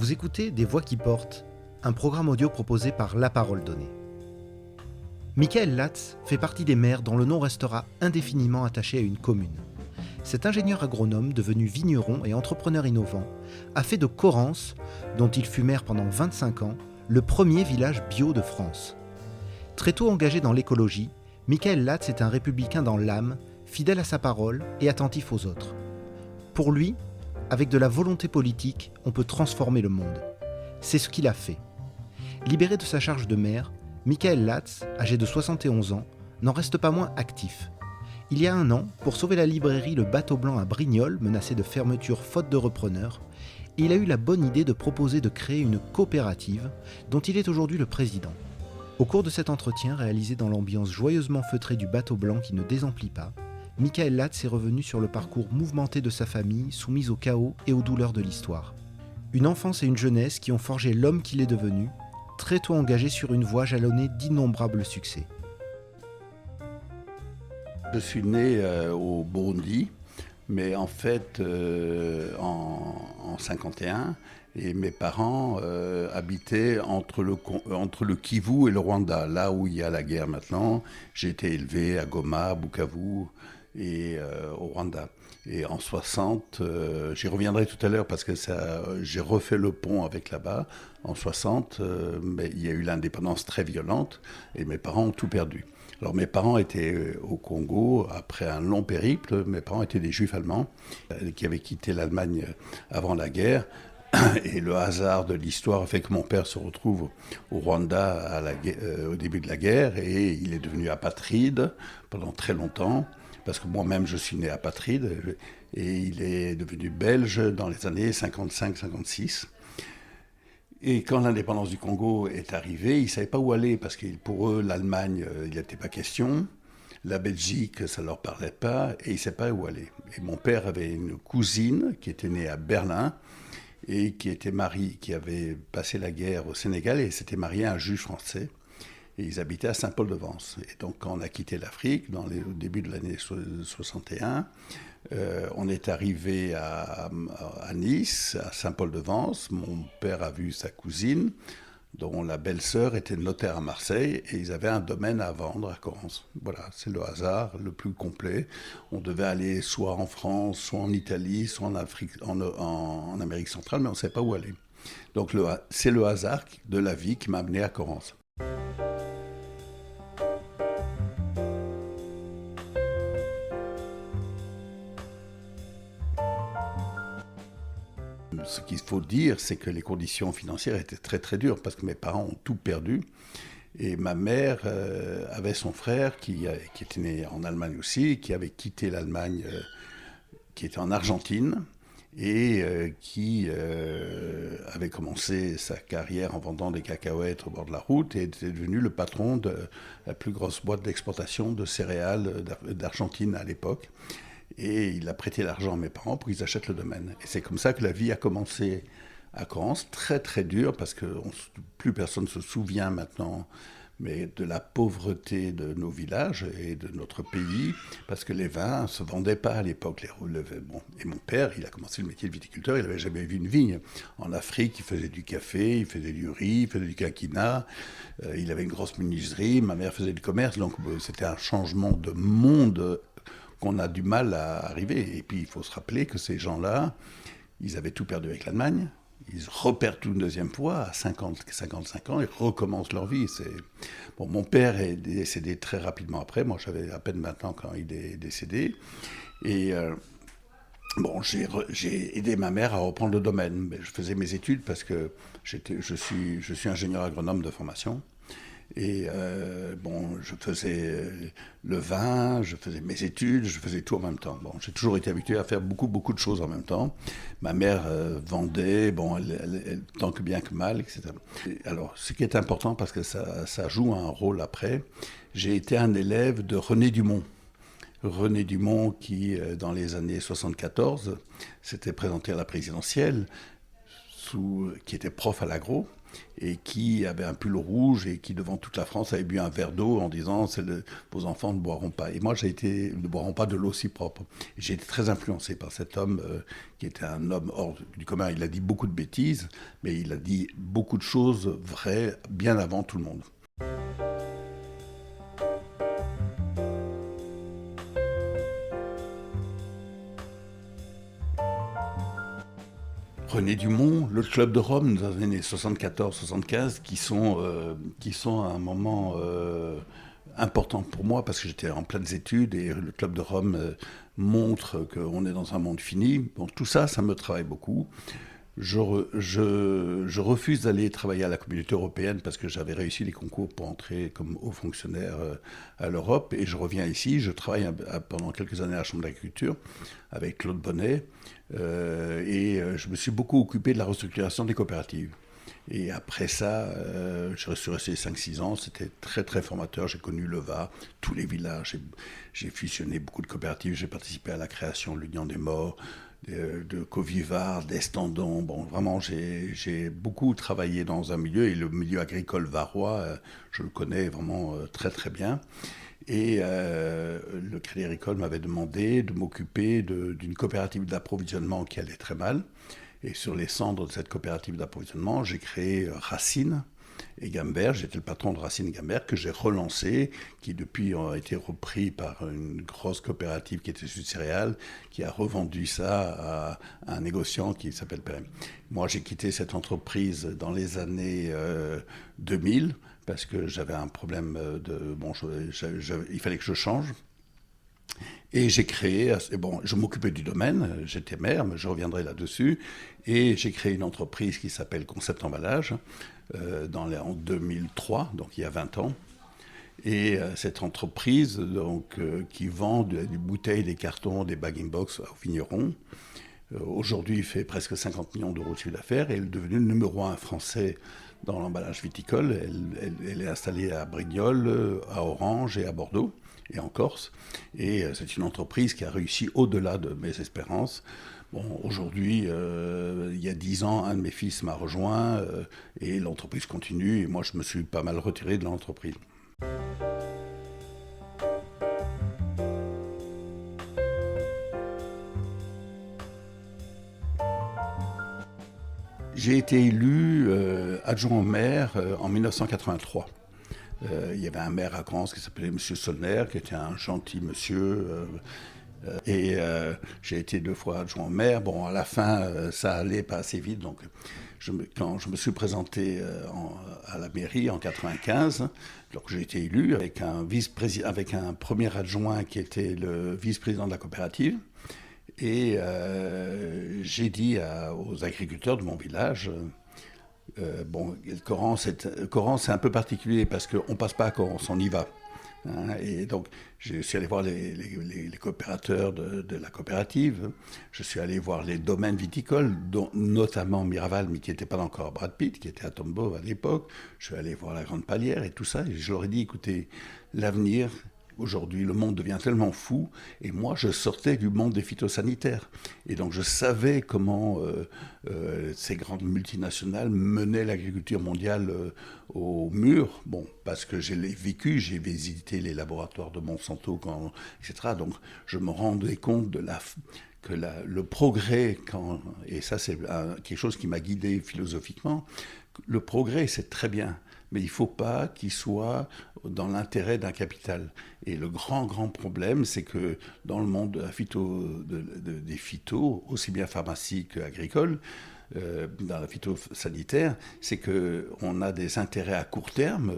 Vous écoutez Des Voix qui portent, un programme audio proposé par La Parole Donnée. Michael Latz fait partie des maires dont le nom restera indéfiniment attaché à une commune. Cet ingénieur agronome, devenu vigneron et entrepreneur innovant, a fait de Correns, dont il fut maire pendant 25 ans, le premier village bio de France. Très tôt engagé dans l'écologie, Michael Latz est un républicain dans l'âme, fidèle à sa parole et attentif aux autres. Pour lui, avec de la volonté politique, on peut transformer le monde. C'est ce qu'il a fait. Libéré de sa charge de maire, Michael Latz, âgé de 71 ans, n'en reste pas moins actif. Il y a un an, pour sauver la librairie Le Bateau Blanc à Brignoles, menacée de fermeture faute de repreneurs, il a eu la bonne idée de proposer de créer une coopérative dont il est aujourd'hui le président. Au cours de cet entretien, réalisé dans l'ambiance joyeusement feutrée du Bateau Blanc qui ne désemplit pas, Michael Latz est revenu sur le parcours mouvementé de sa famille, soumise au chaos et aux douleurs de l'histoire. Une enfance et une jeunesse qui ont forgé l'homme qu'il est devenu, très tôt engagé sur une voie jalonnée d'innombrables succès. Je suis né au Burundi, mais en fait en 51, et mes parents habitaient entre le Kivu et le Rwanda, là où il y a la guerre maintenant. J'ai été élevé à Goma, Bukavu et au Rwanda. Et en 60, j'y reviendrai tout à l'heure parce que j'ai refait le pont avec là-bas. En 60, mais il y a eu l'indépendance très violente et mes parents ont tout perdu. Alors mes parents étaient au Congo après un long périple. Mes parents étaient des juifs allemands qui avaient quitté l'Allemagne avant la guerre. Et le hasard de l'histoire a fait que mon père se retrouve au Rwanda au début de la guerre et il est devenu apatride pendant très longtemps. Parce que moi-même, je suis né apatride, et il est devenu belge dans les années 55-56. Et quand l'indépendance du Congo est arrivée, ils ne savaient pas où aller, parce que pour eux, l'Allemagne, il n'était pas question. La Belgique, ça ne leur parlait pas, et ils ne savaient pas où aller. Et mon père avait une cousine qui était née à Berlin, et qui avait passé la guerre au Sénégal, et s'était mariée à un juge français. Et ils habitaient à Saint-Paul-de-Vence. Et donc, quand on a quitté l'Afrique, au début de l'année 61, on est arrivé à Nice, à Saint-Paul-de-Vence. Mon père a vu sa cousine, dont la belle-sœur était notaire à Marseille, et ils avaient un domaine à vendre à Correns. Voilà, c'est le hasard le plus complet. On devait aller soit en France, soit en Italie, soit en Amérique centrale, mais on ne savait pas où aller. Donc, c'est le hasard de la vie qui m'a amené à Correns. Ce qu'il faut dire, c'est que les conditions financières étaient très très dures parce que mes parents ont tout perdu. Et ma mère avait son frère qui était né en Allemagne aussi, qui avait quitté l'Allemagne, qui était en Argentine et qui avait commencé sa carrière en vendant des cacahuètes au bord de la route et était devenu le patron de la plus grosse boîte d'exportation de céréales d'Argentine à l'époque. Et il a prêté l'argent à mes parents pour qu'ils achètent le domaine. Et c'est comme ça que la vie a commencé à Correns, très très dur, parce que plus personne ne se souvient maintenant mais de la pauvreté de nos villages et de notre pays, parce que les vins ne se vendaient pas à l'époque. Et mon père, il a commencé le métier de viticulteur, il n'avait jamais vu une vigne. En Afrique, il faisait du café, il faisait du riz, il faisait du quinquina, il avait une grosse menuiserie, ma mère faisait du commerce, donc c'était un changement de monde qu'on a du mal à arriver. Et puis, il faut se rappeler que ces gens-là, ils avaient tout perdu avec l'Allemagne. Ils repèrent tout une deuxième fois à 55 ans et recommencent leur vie. Bon, mon père est décédé très rapidement après. Moi, j'avais à peine 20 ans quand il est décédé. Et j'ai aidé ma mère à reprendre le domaine. Mais je faisais mes études parce que je suis ingénieur agronome de formation. Et je faisais le vin, je faisais mes études, je faisais tout en même temps. Bon, j'ai toujours été habitué à faire beaucoup de choses en même temps. Ma mère vendait, elle, tant que bien que mal, etc. Alors, ce qui est important, parce que ça joue un rôle après, j'ai été un élève de René Dumont. René Dumont qui, dans les années 74, s'était présenté à la présidentielle, qui était prof à l'agro. et qui avait un pull rouge et qui, devant toute la France, avait bu un verre d'eau en disant vos enfants ne boiront pas. Et moi, ne boiront pas de l'eau si propre. Et j'ai été très influencé par cet homme qui était un homme hors du commun. Il a dit beaucoup de bêtises, mais il a dit beaucoup de choses vraies bien avant tout le monde. René Dumont, le Club de Rome dans les années 74-75, qui sont à un moment important pour moi parce que j'étais en pleines études et le Club de Rome montre qu'on est dans un monde fini. Bon, tout ça, ça me travaille beaucoup. Je refuse d'aller travailler à la Communauté européenne parce que j'avais réussi les concours pour entrer comme haut fonctionnaire à l'Europe et je reviens ici. Je travaille pendant quelques années à la Chambre d'agriculture avec Claude Bonnet et je me suis beaucoup occupé de la restructuration des coopératives. Et après ça, je suis resté 5-6 ans, c'était très très formateur, j'ai connu le Var, tous les villages, j'ai fusionné beaucoup de coopératives, j'ai participé à la création de l'Union des Morts, de Covivard, d'Estendon. Bon, vraiment, j'ai beaucoup travaillé dans un milieu, et le milieu agricole varois, je le connais vraiment très très bien. Et le Crédit Agricole m'avait demandé de m'occuper d'une coopérative d'approvisionnement qui allait très mal. Et sur les cendres de cette coopérative d'approvisionnement, j'ai créé Racine et Gambert. J'étais le patron de Racine et Gambert que j'ai relancé, qui depuis a été repris par une grosse coopérative qui était Sud Céréales, qui a revendu ça à un négociant qui s'appelle PM. Moi, j'ai quitté cette entreprise dans les années 2000 parce que j'avais un problème il fallait que je change. Et j'ai créé, je m'occupais du domaine, j'étais maire, mais je reviendrai là-dessus, et j'ai créé une entreprise qui s'appelle Concept Emballage en 2003, donc il y a 20 ans. Et cette entreprise qui vend des bouteilles, des cartons, des bag-in-box aux vignerons, aujourd'hui fait presque 50 millions d'euros de chiffre d'affaires et elle est devenue le numéro 1 français dans l'emballage viticole. Elle est installée à Brignoles, à Orange et à Bordeaux et en Corse. Et c'est une entreprise qui a réussi au-delà de mes espérances. Bon, aujourd'hui, il y a 10 ans, un de mes fils m'a rejoint et l'entreprise continue. Et moi, je me suis pas mal retiré de l'entreprise. J'ai été élu adjoint au maire en 1983. Il y avait un maire à Grance qui s'appelait M. Solner, qui était un gentil monsieur. Et j'ai été 2 fois adjoint au maire. Bon, à la fin, ça allait pas assez vite. Donc, quand je me suis présenté à la mairie en 1995, donc j'ai été élu avec un premier adjoint qui était le vice-président de la coopérative. Et j'ai dit aux agriculteurs de mon village, Corrence, c'est un peu particulier parce qu'on ne passe pas à Corrence, on y va. Hein, et donc, je suis allé voir les coopérateurs de la coopérative. Je suis allé voir les domaines viticoles, dont notamment Miraval, mais qui n'était pas encore Brad Pitt, qui était à Tombeau à l'époque. Je suis allé voir la Grande Palière et tout ça. Et je leur ai dit, écoutez, l'avenir... Aujourd'hui, le monde devient tellement fou, et moi, je sortais du monde des phytosanitaires. Et donc, je savais comment ces grandes multinationales menaient l'agriculture mondiale au mur. Bon, parce que je l'ai vécu, j'ai visité les laboratoires de Monsanto, etc. Donc, je me rendais compte le progrès, et ça, c'est quelque chose qui m'a guidé philosophiquement, le progrès, c'est très bien. Mais il ne faut pas qu'il soit dans l'intérêt d'un capital. Et le grand problème, c'est que dans le monde des phytos, aussi bien pharmacie qu'agricole, dans la phytosanitaire, c'est qu'on a des intérêts à court terme.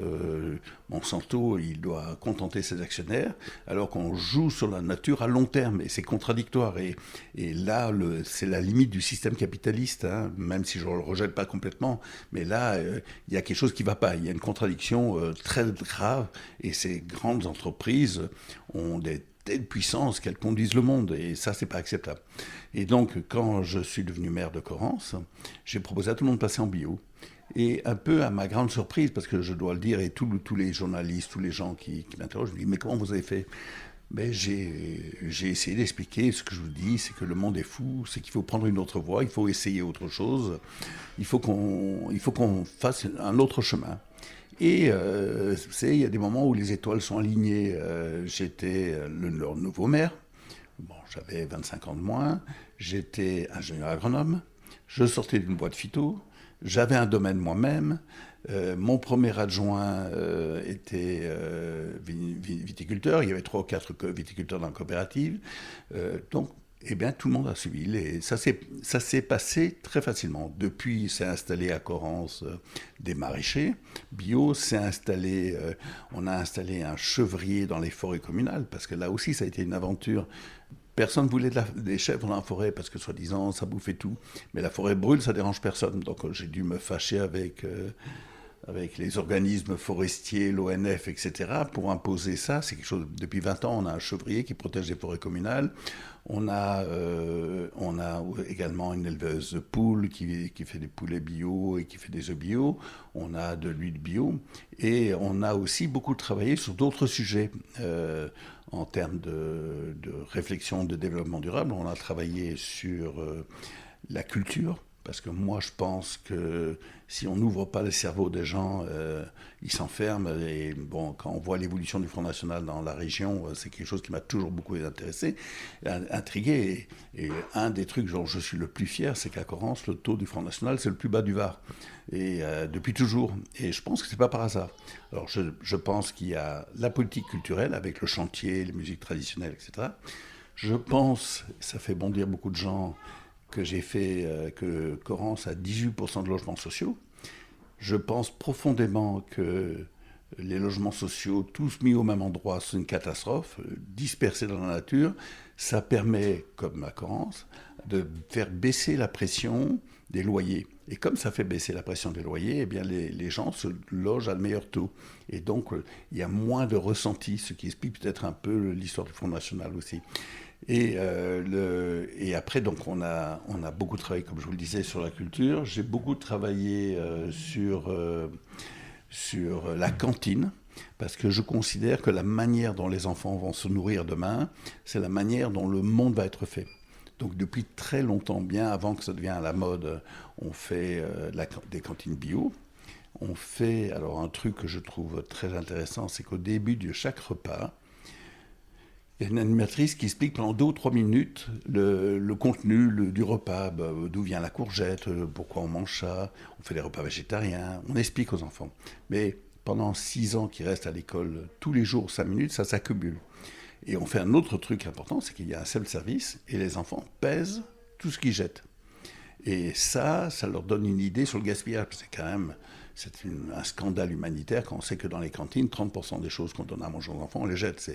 Monsanto, il doit contenter ses actionnaires, alors qu'on joue sur la nature à long terme, et c'est contradictoire. Et là, c'est la limite du système capitaliste, hein, même si je ne le rejette pas complètement. Mais là, il y a quelque chose qui ne va pas. Il y a une contradiction très grave, et ces grandes entreprises ont des telle puissance qu'elles conduisent le monde, et ça, c'est pas acceptable. Et donc, quand je suis devenu maire de Corrence, j'ai proposé à tout le monde de passer en bio. Et un peu à ma grande surprise, parce que je dois le dire, et tous les journalistes, tous les gens qui m'interrogent, je me dis, mais comment vous avez fait ? Mais j'ai essayé d'expliquer ce que je vous dis, c'est que le monde est fou, c'est qu'il faut prendre une autre voie, il faut essayer autre chose, il faut qu'on fasse un autre chemin. Et il y a des moments où les étoiles sont alignées. J'étais leur nouveau maire, bon, j'avais 25 ans de moins, j'étais ingénieur agronome, je sortais d'une boîte phyto, j'avais un domaine moi-même, mon premier adjoint était viticulteur, il y avait 3 ou 4 viticulteurs dans la coopérative, donc eh bien, tout le monde a suivi. Ça s'est passé très facilement. Depuis, s'est installé à Corrence des maraîchers bio, on a installé un chevrier dans les forêts communales, parce que là aussi, ça a été une aventure. Personne ne voulait des chèvres dans la forêt parce que, soi-disant, ça bouffait tout. Mais la forêt brûle, ça dérange personne. Donc, j'ai dû me fâcher avec les organismes forestiers, l'ONF, etc., pour imposer ça. C'est quelque chose. Depuis 20 ans, on a un chevrier qui protège les forêts communales. On a également une éleveuse de poules qui fait des poulets bio et qui fait des œufs bio. On a de l'huile bio. Et on a aussi beaucoup travaillé sur d'autres sujets. En termes de réflexion de développement durable, on a travaillé sur la culture. Parce que moi, je pense que si on n'ouvre pas les cerveaux des gens, ils s'enferment. Et bon, quand on voit l'évolution du Front National dans la région, c'est quelque chose qui m'a toujours beaucoup intéressé, intrigué. Et un des trucs dont je suis le plus fier, c'est qu'à Corrence, le taux du Front National, c'est le plus bas du Var. Et depuis toujours. Et je pense que c'est pas par hasard. Alors, je pense qu'il y a la politique culturelle avec le chantier, les musiques traditionnelles, etc. Je pense, ça fait bondir beaucoup de gens, que Corrence a 18% de logements sociaux. Je pense profondément que les logements sociaux, tous mis au même endroit, c'est une catastrophe, dispersés dans la nature. Ça permet, comme à Corrence, de faire baisser la pression des loyers. Et comme ça fait baisser la pression des loyers, eh bien les gens se logent à de meilleurs taux. Et donc, il y a moins de ressenti, ce qui explique peut-être un peu l'histoire du Front National aussi. Et après, donc, on a beaucoup travaillé, comme je vous le disais, sur la culture. J'ai beaucoup travaillé sur la cantine, parce que je considère que la manière dont les enfants vont se nourrir demain, c'est la manière dont le monde va être fait. Donc depuis très longtemps, bien avant que ça devienne à la mode, on fait des cantines bio. On fait, alors un truc que je trouve très intéressant, c'est qu'au début de chaque repas, il y a une animatrice qui explique pendant 2 ou 3 minutes le contenu du repas, d'où vient la courgette, pourquoi on mange ça, on fait des repas végétariens, on explique aux enfants. Mais pendant 6 ans qu'ils restent à l'école, tous les jours 5 minutes, ça s'accumule. Et on fait un autre truc important, c'est qu'il y a un self-service et les enfants pèsent tout ce qu'ils jettent. Et ça leur donne une idée sur le gaspillage. C'est un scandale humanitaire quand on sait que dans les cantines, 30% des choses qu'on donne à manger aux enfants, on les jette.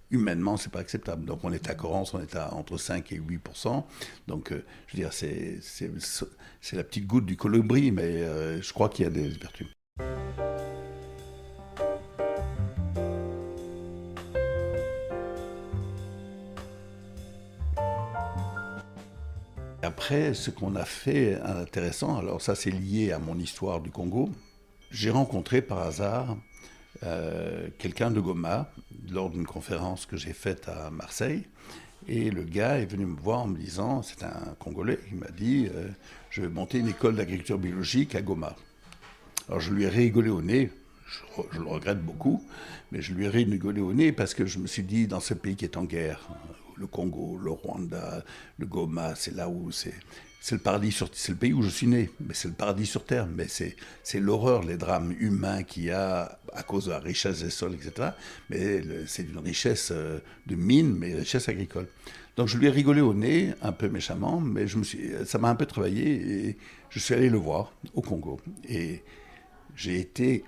Humainement, c'est pas acceptable. Donc on est à Corrence, on est à entre 5 et 8%. Donc je veux dire, c'est la petite goutte du colibri, mais je crois qu'il y a des vertus. Après, ce qu'on a fait intéressant, alors ça c'est lié à mon histoire du Congo, j'ai rencontré par hasard quelqu'un de Goma lors d'une conférence que j'ai faite à Marseille. Et le gars est venu me voir en me disant, c'est un Congolais, il m'a dit, je vais monter une école d'agriculture biologique à Goma. Alors je lui ai rigolé au nez, je le regrette beaucoup, mais je lui ai rigolé au nez parce que je me suis dit, dans ce pays qui est en guerre, le Congo, le Rwanda, le Goma, c'est là où c'est le paradis c'est le pays où je suis né, mais c'est le paradis sur terre, mais c'est l'horreur, les drames humains qu'il y a à cause de la richesse des sols, etc. Mais c'est une richesse de mine, mais une richesse agricole. Donc je lui ai rigolé au nez, un peu méchamment, mais ça m'a un peu travaillé et je suis allé le voir au Congo. Et j'ai été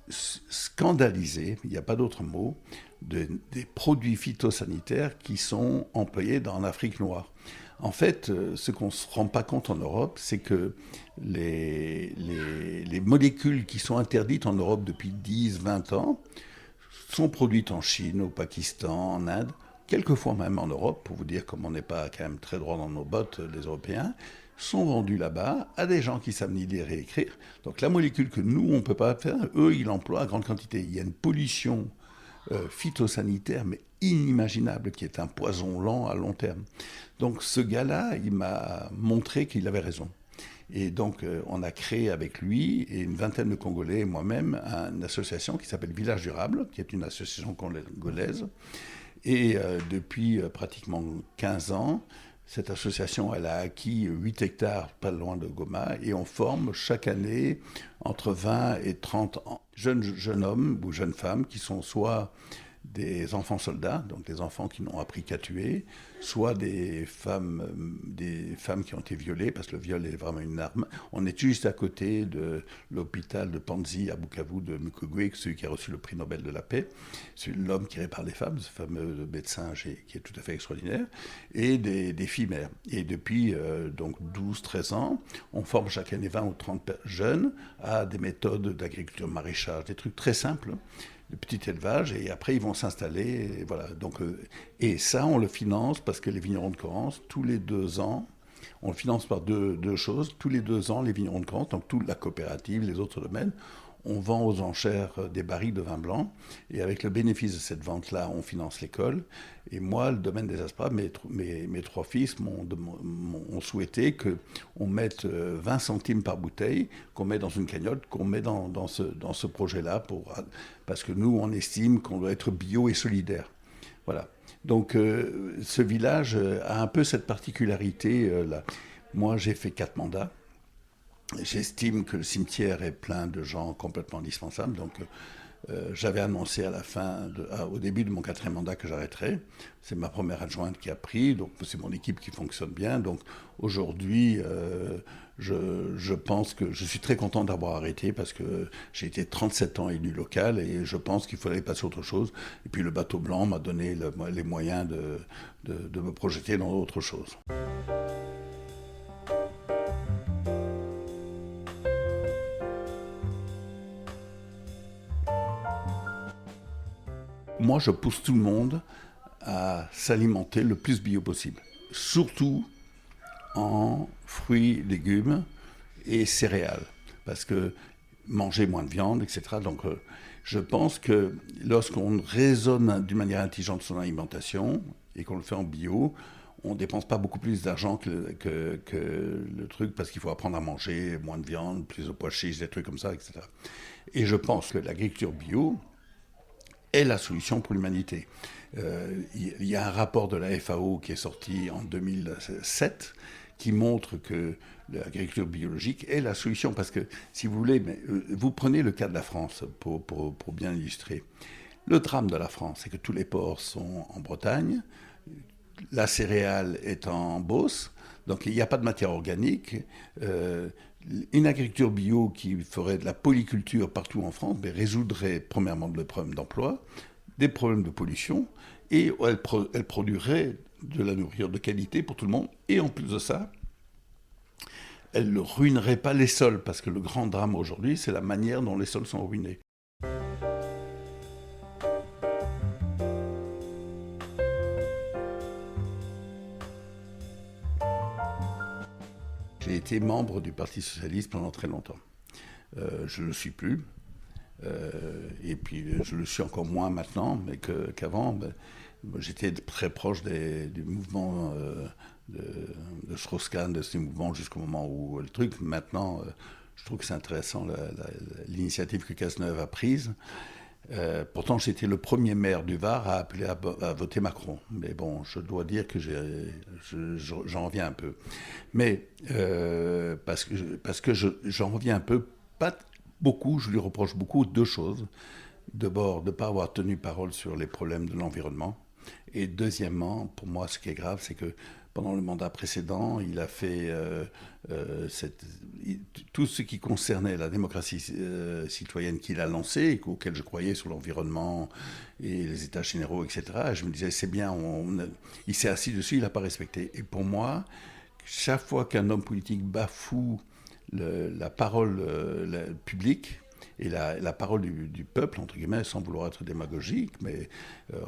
scandalisé, il n'y a pas d'autre mot, des produits phytosanitaires qui sont employés dans l'Afrique noire. En fait, ce qu'on ne se rend pas compte en Europe, c'est que les molécules qui sont interdites en Europe depuis 10, 20 ans sont produites en Chine, au Pakistan, en Inde, quelquefois même en Europe, pour vous dire comme on n'est pas quand même très droit dans nos bottes, les Européens, sont vendus là-bas à des gens qui savent ni lire et écrire. Donc la molécule que nous, on ne peut pas faire, eux, ils l'emploient à grande quantité. Il y a une pollution phytosanitaire, mais inimaginable, qui est un poison lent à long terme. Donc ce gars-là, il m'a montré qu'il avait raison. Et donc, on a créé avec lui et une vingtaine de Congolais et moi-même une association qui s'appelle Village Durable, qui est une association congolaise. Et depuis pratiquement 15 ans, cette association, elle a acquis 8 hectares pas loin de Goma et on forme chaque année entre 20 et 30 jeunes hommes ou jeunes femmes qui sont soit des enfants soldats, donc des enfants qui n'ont appris qu'à tuer, soit des femmes qui ont été violées, parce que le viol est vraiment une arme. On est juste à côté de l'hôpital de Panzi à Bukavu de Mukwege, celui qui a reçu le prix Nobel de la paix, c'est l'homme qui répare les femmes, ce fameux médecin qui est tout à fait extraordinaire, et des filles mères. Et depuis donc 12-13 ans, on forme chaque année 20 ou 30 jeunes à des méthodes d'agriculture maraîchage, des trucs très simples, de petit élevage, et après ils vont s'installer, et voilà. Donc, et ça, on le finance parce que les vignerons de Corrence, tous les 2 ans, on le finance par deux choses. Tous les 2 ans, les vignerons de Corrence, donc toute la coopérative, les autres domaines, on vend aux enchères des barriques de vin blanc, et avec le bénéfice de cette vente-là, on finance l'école. Et moi, le domaine des Aspras, mes 3 fils m'ont souhaité qu'on mette 20 centimes par bouteille, qu'on met dans une cagnotte, qu'on met dans ce projet-là, parce que nous, on estime qu'on doit être bio et solidaire. Voilà. Donc, ce village a un peu cette particularité-là. Moi, j'ai fait 4 mandats. J'estime que le cimetière est plein de gens complètement indispensables. Donc, j'avais annoncé au début de mon 4e mandat que j'arrêterais. C'est ma première adjointe qui a pris. Donc, c'est mon équipe qui fonctionne bien. Donc, aujourd'hui, je pense que je suis très content d'avoir arrêté parce que j'ai été 37 ans élu local et je pense qu'il fallait passer à autre chose. Et puis, le bateau blanc m'a donné les moyens de me projeter dans autre chose. Moi, je pousse tout le monde à s'alimenter le plus bio possible. Surtout en fruits, légumes et céréales. Parce que manger moins de viande, etc. Donc, je pense que lorsqu'on raisonne d'une manière intelligente son alimentation et qu'on le fait en bio, on ne dépense pas beaucoup plus d'argent que le truc parce qu'il faut apprendre à manger moins de viande, plus de pois chiches, des trucs comme ça, etc. Et je pense que l'agriculture bio est la solution pour l'humanité. Il y a un rapport de la FAO qui est sorti en 2007 qui montre que l'agriculture biologique est la solution. Parce que, si vous voulez, vous prenez le cas de la France pour bien illustrer. Le drame de la France, c'est que tous les ports sont en Bretagne, la céréale est en Beauce, donc il n'y a pas de matière organique. Une agriculture bio qui ferait de la polyculture partout en France résoudrait premièrement le problème d'emploi, des problèmes de pollution, et elle produirait de la nourriture de qualité pour tout le monde. Et en plus de ça, elle ne ruinerait pas les sols, parce que le grand drame aujourd'hui, c'est la manière dont les sols sont ruinés. J'ai été membre du Parti socialiste pendant très longtemps. Je ne le suis plus. Et puis je le suis encore moins maintenant, mais qu'avant, j'étais très proche du mouvement de Strauss-Kahn, de ces mouvements jusqu'au moment où le truc. Maintenant, je trouve que c'est intéressant l'initiative que Cazeneuve a prise. Pourtant, j'étais le premier maire du Var à appeler à voter Macron. Mais bon, je dois dire que j'en reviens un peu. Mais parce que j'en reviens un peu, pas beaucoup, je lui reproche beaucoup 2 choses. D'abord, de ne pas avoir tenu parole sur les problèmes de l'environnement. Et deuxièmement, pour moi, ce qui est grave, c'est que pendant le mandat précédent, il a fait tout ce qui concernait la démocratie citoyenne qu'il a lancée, auquel je croyais sur l'environnement et les états généraux, etc. Et je me disais, c'est bien, il s'est assis dessus, il n'a pas respecté. Et pour moi, chaque fois qu'un homme politique bafoue la parole publique, et la parole du peuple, entre guillemets, sans vouloir être démagogique, mais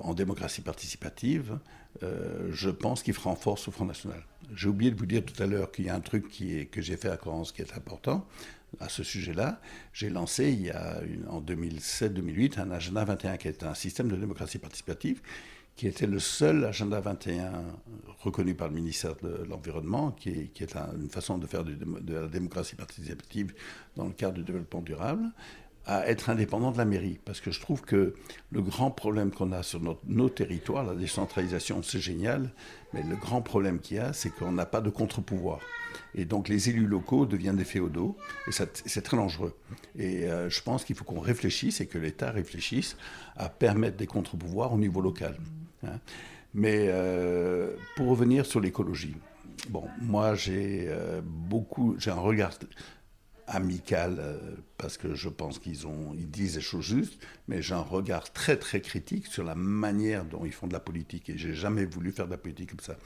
en démocratie participative, je pense qu'il fera en force au Front National. J'ai oublié de vous dire tout à l'heure qu'il y a un truc que j'ai fait à Corrence qui est important, à ce sujet-là, j'ai lancé en 2007-2008 un agenda 21 qui est un système de démocratie participative qui était le seul agenda 21 reconnu par le ministère de l'Environnement, qui est une façon de faire de la démocratie participative dans le cadre du développement durable, à être indépendant de la mairie. Parce que je trouve que le grand problème qu'on a sur nos territoires, la décentralisation, c'est génial, mais le grand problème qu'il y a, c'est qu'on n'a pas de contre-pouvoir. Et donc les élus locaux deviennent des féodaux, et c'est très dangereux. Et je pense qu'il faut qu'on réfléchisse, et que l'État réfléchisse à permettre des contre-pouvoirs au niveau local. Hein. Mais pour revenir sur l'écologie, bon, moi j'ai un regard amical, parce que je pense qu'ils disent des choses justes, mais j'ai un regard très très critique sur la manière dont ils font de la politique, et j'ai jamais voulu faire de la politique comme ça.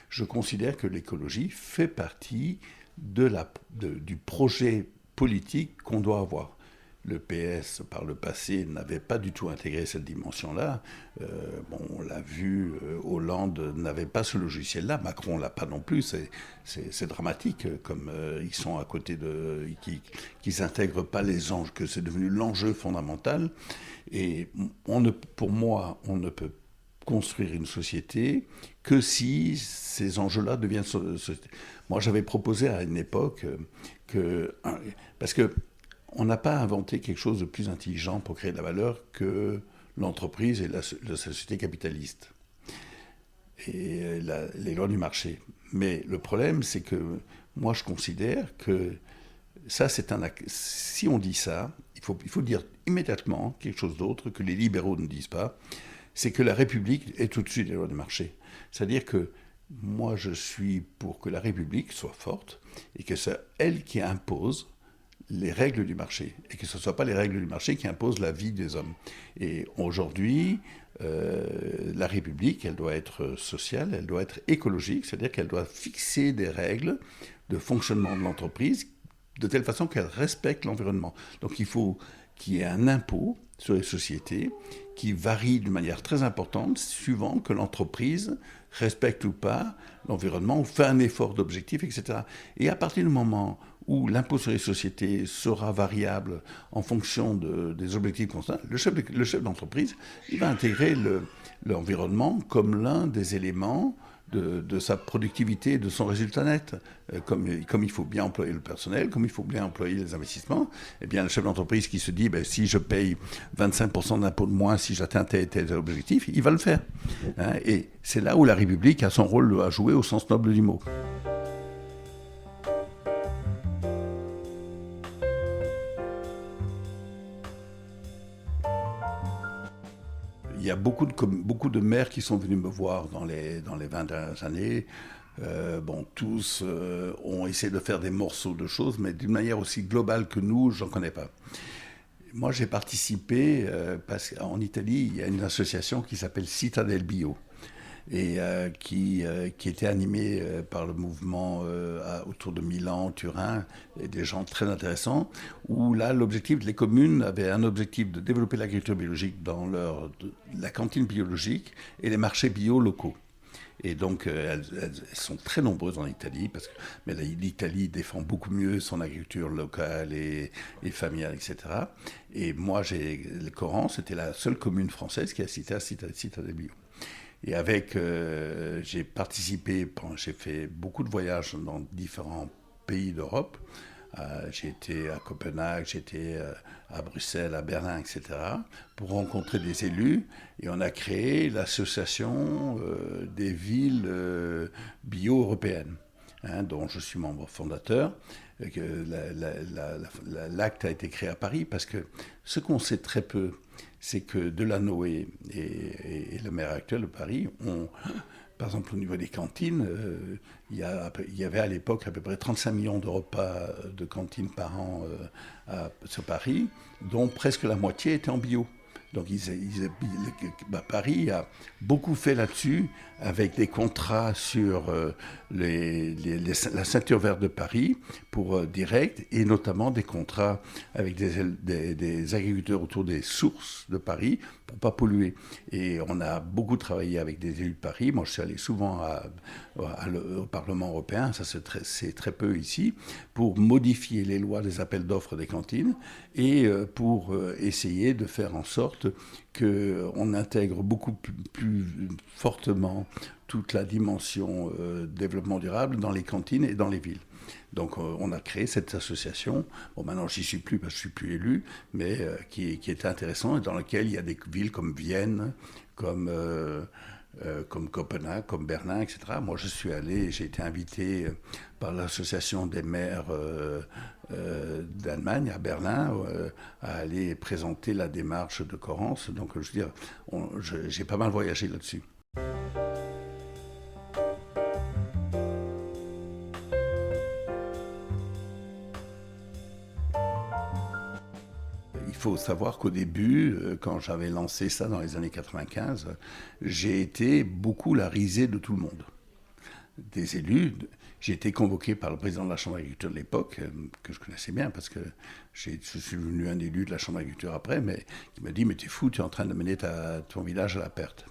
Je considère que l'écologie fait partie du projet politique qu'on doit avoir. Le PS, par le passé, n'avait pas du tout intégré cette dimension-là. On l'a vu, Hollande n'avait pas ce logiciel-là, Macron l'a pas non plus. C'est dramatique, comme ils sont à côté qu'ils n'intègrent pas les enjeux, que c'est devenu l'enjeu fondamental. Et pour moi, on ne peut construire une société que si ces enjeux-là deviennent société. Moi, j'avais proposé à une époque parce que on n'a pas inventé quelque chose de plus intelligent pour créer de la valeur que l'entreprise et la société capitaliste et les lois du marché. Mais le problème, c'est que moi, je considère que ça, si on dit ça, il faut dire immédiatement quelque chose d'autre que les libéraux ne disent pas, c'est que la République est au-dessus des lois du marché. C'est-à-dire que moi, je suis pour que la République soit forte et que c'est elle qui impose les règles du marché, et que ce ne soient pas les règles du marché qui imposent la vie des hommes. Et aujourd'hui, la République, elle doit être sociale, elle doit être écologique, c'est-à-dire qu'elle doit fixer des règles de fonctionnement de l'entreprise de telle façon qu'elle respecte l'environnement. Donc il faut qu'il y ait un impôt sur les sociétés qui varie d'une manière très importante suivant que l'entreprise respecte ou pas l'environnement, ou fait un effort d'objectif, etc. Et à partir du moment où l'impôt sur les sociétés sera variable en fonction des objectifs constants, le chef d'entreprise, il va intégrer l'environnement comme l'un des éléments de sa productivité et de son résultat net. Comme il faut bien employer le personnel, comme il faut bien employer les investissements, eh bien le chef d'entreprise qui se dit si je paye 25% d'impôts de moins si j'atteins tel objectif, il va le faire. Et c'est là où la République a son rôle à jouer au sens noble du mot. Il y a beaucoup de maires qui sont venus me voir dans les 20 dernières années. Tous ont essayé de faire des morceaux de choses, mais d'une manière aussi globale que nous, j'en connais pas. Moi, j'ai participé, parce qu'en Italie, il y a une association qui s'appelle Citadel Bio, et qui était animée par le mouvement autour de Milan, Turin, et des gens très intéressants, où là, les communes avaient un objectif de développer l'agriculture biologique dans la cantine biologique et les marchés bio locaux. Et donc, elles sont très nombreuses en Italie, mais l'Italie défend beaucoup mieux son agriculture locale et familiale, etc. Et moi, le Coran, c'était la seule commune française qui a cité à Citadel Bio. Et j'ai participé, j'ai fait beaucoup de voyages dans différents pays d'Europe. J'ai été à Copenhague, j'ai été à Bruxelles, à Berlin, etc., pour rencontrer des élus. Et on a créé l'association des villes bio-européennes, dont je suis membre fondateur. L'acte a été créé à Paris parce que ce qu'on sait très peu, c'est que Delanoë et le maire actuel de Paris ont, par exemple au niveau des cantines, il y avait à l'époque à peu près 35 millions de repas de cantines par an sur Paris, dont presque la moitié était en bio. Donc Paris a beaucoup fait là-dessus avec des contrats sur la ceinture verte de Paris pour direct, et notamment des contrats avec des agriculteurs autour des sources de Paris pour pas polluer. Et on a beaucoup travaillé avec des élus de Paris. Moi, je suis allé souvent au Parlement européen, ça c'est très peu ici, pour modifier les lois des appels d'offres des cantines et pour essayer de faire en sorte qu'on intègre beaucoup plus fortement toute la dimension développement durable dans les cantines et dans les villes. Donc on a créé cette association. Bon, maintenant j'y suis plus parce que je suis plus élu, mais qui était intéressant et dans laquelle il y a des villes comme Vienne, comme Copenhague, comme Berlin, etc. Moi je suis allé, j'ai été invité par l'association des maires d'Allemagne à Berlin à aller présenter la démarche de Corrence. Donc je veux dire, j'ai pas mal voyagé là-dessus. Il faut savoir qu'au début, quand j'avais lancé ça dans les années 95, j'ai été beaucoup la risée de tout le monde. Des élus, j'ai été convoqué par le président de la Chambre d'agriculture de l'époque, que je connaissais bien, parce que je suis devenu un élu de la Chambre d'agriculture après, mais qui m'a dit « Mais t'es fou, tu es en train de mener ton village à la perte ».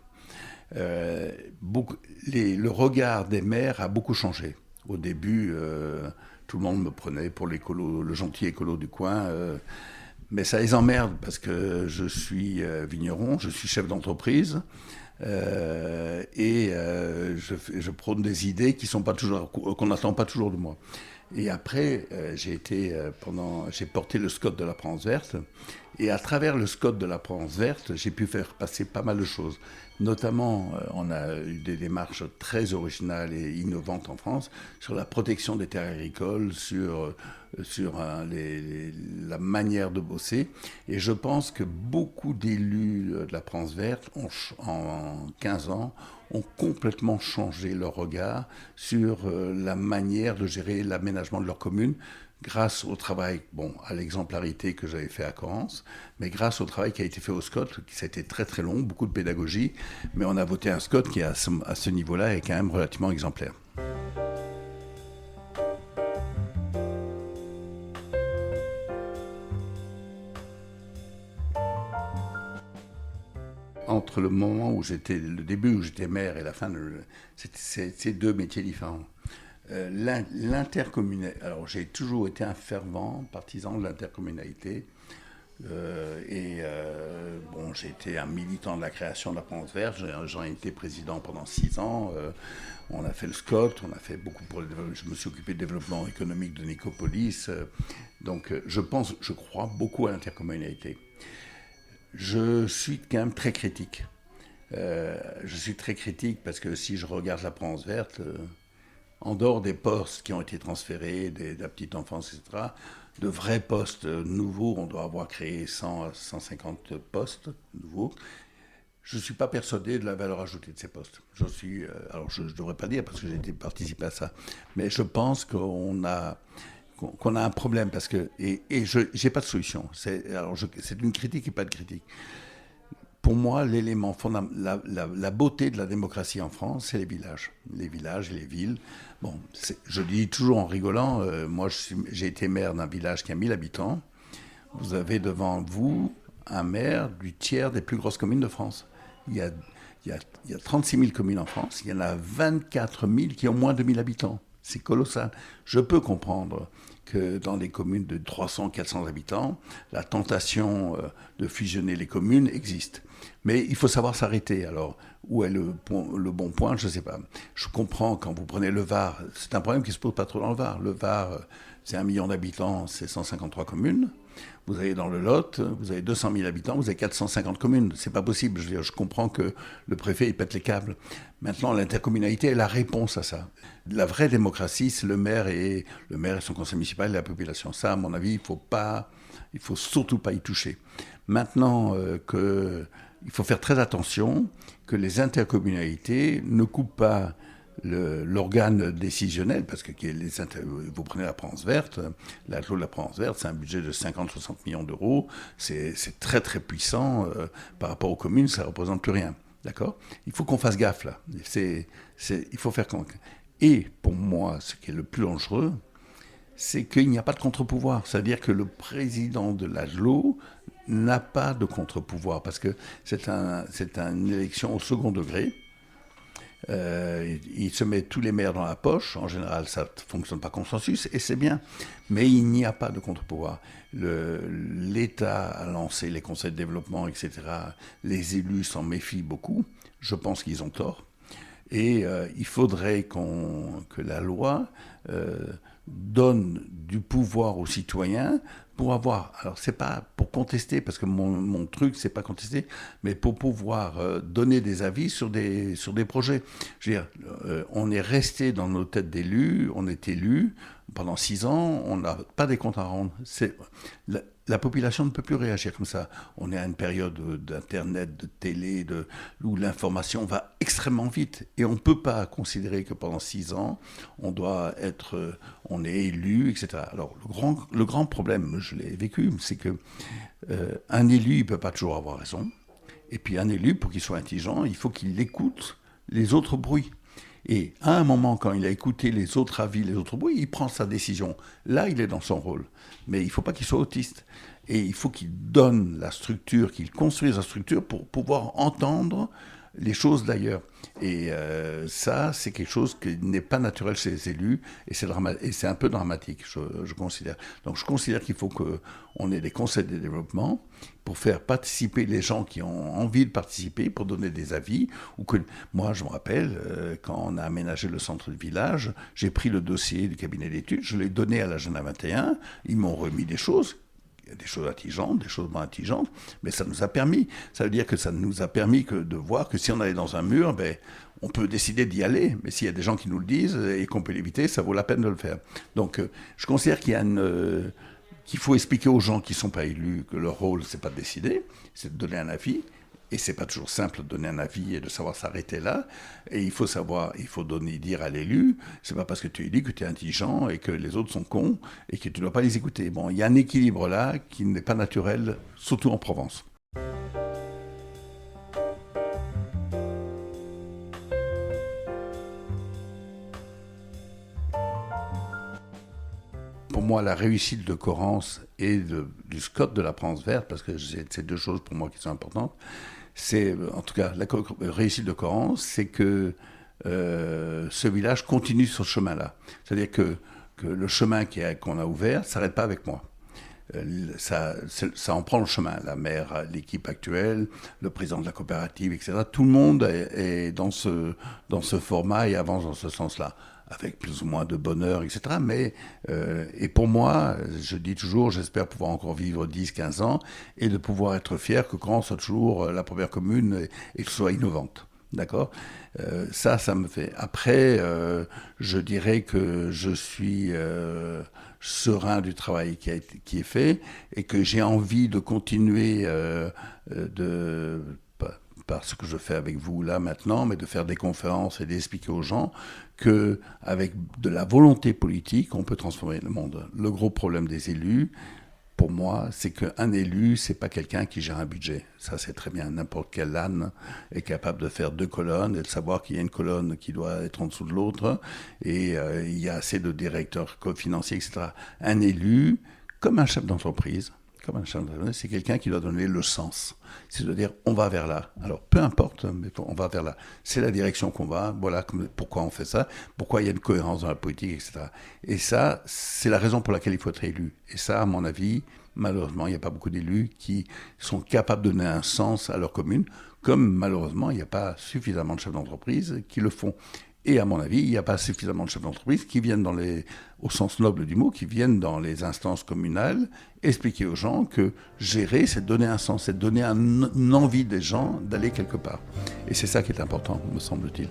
Le regard des maires a beaucoup changé. Au début, tout le monde me prenait pour le gentil écolo du coin. Mais ça les emmerde parce que je suis vigneron, je suis chef d'entreprise et je prône des idées qu'on n'attend pas toujours de moi. Et après, j'ai porté le SCOT de la Provence verte. Et à travers le SCOT de la Provence verte, j'ai pu faire passer pas mal de choses. Notamment, on a eu des démarches très originales et innovantes en France sur la protection des terres agricoles, sur la manière de bosser. Et je pense que beaucoup d'élus de la Provence verte, en 15 ans, ont complètement changé leur regard sur la manière de gérer l'aménagement de leur commune, grâce au travail, à l'exemplarité que j'avais fait à Corrence, mais grâce au travail qui a été fait au SCOT, ça a été très très long, beaucoup de pédagogie, mais on a voté un SCOT qui, à ce niveau-là, est quand même relativement exemplaire. Entre le moment le début où j'étais maire et la fin, c'est deux métiers différents. L'intercommunalité. Alors j'ai toujours été un fervent partisan de l'intercommunalité j'ai été un militant de la création de la Provence verte. J'en ai été président pendant 6 ans. On a fait le SCOT, on a fait beaucoup je me suis occupé du développement économique de Nicopolis. Donc je crois beaucoup à l'intercommunalité. Je suis quand même très critique. Je suis très critique parce que si je regarde la Provence verte, en dehors des postes qui ont été transférés, de la petite enfance, etc., de vrais postes nouveaux, on doit avoir créé 100 à 150 postes nouveaux. Je ne suis pas persuadé de la valeur ajoutée de ces postes. Alors je ne devrais pas dire parce que j'ai participé à ça, mais je pense qu'on a un problème parce que je n'ai pas de solution. C'est une critique et pas de critique. Pour moi, l'élément fondamental, la beauté de la démocratie en France, c'est les villages et les villes. Je dis toujours en rigolant, moi j'ai été maire d'un village qui a 1000 habitants. Vous avez devant vous un maire du tiers des plus grosses communes de France. Il y a 36 000 communes en France, il y en a 24 000 qui ont moins de 1000 habitants. C'est colossal. Je peux comprendre que dans des communes de 300, 400 habitants, la tentation de fusionner les communes existe. Mais il faut savoir s'arrêter. Alors, où est le bon point? Je ne sais pas. Je comprends quand vous prenez le Var, c'est un problème qui ne se pose pas trop dans le Var. Le Var, c'est 1 million d'habitants, c'est 153 communes. Vous allez dans le Lot, vous avez 200 000 habitants, vous avez 450 communes. C'est pas possible. Je comprends que le préfet, il pète les câbles. Maintenant, l'intercommunalité est la réponse à ça. La vraie démocratie, c'est le maire et son conseil municipal et la population. Ça, à mon avis, il faut surtout pas y toucher. Maintenant, il faut faire très attention que les intercommunalités ne coupent pas l'organe décisionnel, parce que vous prenez la Provence verte, la loi de la Provence verte, c'est un budget de 50-60 millions d'euros, c'est très très puissant, par rapport aux communes, ça ne représente plus rien, d'accord? Il faut qu'on fasse gaffe là, il faut faire... Et pour moi, ce qui est le plus dangereux, c'est qu'il n'y a pas de contre-pouvoir, c'est-à-dire que le président de l'AGLO n'a pas de contre-pouvoir, parce que c'est une élection au second degré. Il se met tous les maires dans la poche. En général, ça ne fonctionne pas consensus, et c'est bien. Mais il n'y a pas de contre-pouvoir. L'État a lancé les conseils de développement, etc. Les élus s'en méfient beaucoup. Je pense qu'ils ont tort. Et il faudrait que la loi donne du pouvoir aux citoyens pour avoir, alors c'est pas pour contester, parce que mon truc c'est pas contester, mais pour pouvoir donner des avis sur des projets. Je veux dire, on est resté dans nos têtes d'élus, on est élus pendant 6 ans, on n'a pas des comptes à rendre. La population ne peut plus réagir comme ça. On est à une période d'internet, de télé, où l'information va extrêmement vite. Et on ne peut pas considérer que pendant 6 ans, on est élu, etc. Alors, le grand problème, je l'ai vécu, c'est que un élu, il ne peut pas toujours avoir raison. Et puis un élu, pour qu'il soit intelligent, il faut qu'il écoute les autres bruits. Et à un moment, quand il a écouté les autres avis, les autres bruits, il prend sa décision. Là, il est dans son rôle. Mais il ne faut pas qu'il soit autiste. Et il faut qu'il donne la structure, qu'il construise la structure pour pouvoir entendre les choses d'ailleurs. Et ça, c'est quelque chose qui n'est pas naturel chez les élus, et c'est un peu dramatique, je considère. Donc je considère qu'il faut qu'on ait des conseils de développement pour faire participer les gens qui ont envie de participer, pour donner des avis. Moi, je me rappelle, quand on a aménagé le centre de village, j'ai pris le dossier du cabinet d'études, je l'ai donné à l'agenda 21, ils m'ont remis des choses. Il y a des choses intelligentes, des choses moins intelligentes, mais ça nous a permis. Ça veut dire que ça nous a permis de voir que si on allait dans un mur, on peut décider d'y aller. Mais s'il y a des gens qui nous le disent et qu'on peut l'éviter, ça vaut la peine de le faire. Donc, je considère qu'il faut expliquer aux gens qui ne sont pas élus que leur rôle, c'est pas de décider, c'est de donner un avis. Et c'est pas toujours simple de donner un avis et de savoir s'arrêter là. Et il faut dire à l'élu, c'est pas parce que tu es élu que tu es intelligent et que les autres sont cons et que tu ne dois pas les écouter. Bon, il y a un équilibre là qui n'est pas naturel, surtout en Provence. Pour moi, la réussite de Correns et du SCOT de la Provence verte, parce que c'est 2 choses pour moi qui sont importantes, c'est, en tout cas, la réussite de Correns, c'est que ce village continue sur ce chemin-là. C'est-à-dire que le chemin qu'on a ouvert ne s'arrête pas avec moi. Ça en prend le chemin. La maire, l'équipe actuelle, le président de la coopérative, etc. Tout le monde est dans ce format et avance dans ce sens-là, avec plus ou moins de bonheur, etc. Mais, et pour moi, je dis toujours, j'espère pouvoir encore vivre 10-15 ans et de pouvoir être fier que Correns soit toujours la première commune et que ce soit innovante. D'accord ? Ça me fait. Après, je dirais que je suis serein du travail qui est fait et que j'ai envie de continuer par ce que je fais avec vous là maintenant, mais de faire des conférences et d'expliquer aux gens qu'avec de la volonté politique, on peut transformer le monde. Le gros problème des élus, pour moi, c'est qu'un élu, c'est pas quelqu'un qui gère un budget. Ça, c'est très bien. N'importe quel âne est capable de faire 2 colonnes et de savoir qu'il y a une colonne qui doit être en dessous de l'autre. Et il y a assez de directeurs financiers, etc. Un élu, comme un chef d'entreprise, c'est quelqu'un qui doit donner le sens. C'est-à-dire, on va vers là. Alors, peu importe, mais on va vers là. C'est la direction qu'on va. Voilà pourquoi on fait ça. Pourquoi il y a une cohérence dans la politique, etc. Et ça, c'est la raison pour laquelle il faut être élu. Et ça, à mon avis, malheureusement, il n'y a pas beaucoup d'élus qui sont capables de donner un sens à leur commune, comme malheureusement, il n'y a pas suffisamment de chefs d'entreprise qui le font. Et à mon avis, il n'y a pas suffisamment de chefs d'entreprise qui viennent au sens noble du mot, qui viennent dans les instances communales expliquer aux gens que gérer, c'est donner un sens, c'est donner une envie des gens d'aller quelque part. Et c'est ça qui est important, me semble-t-il.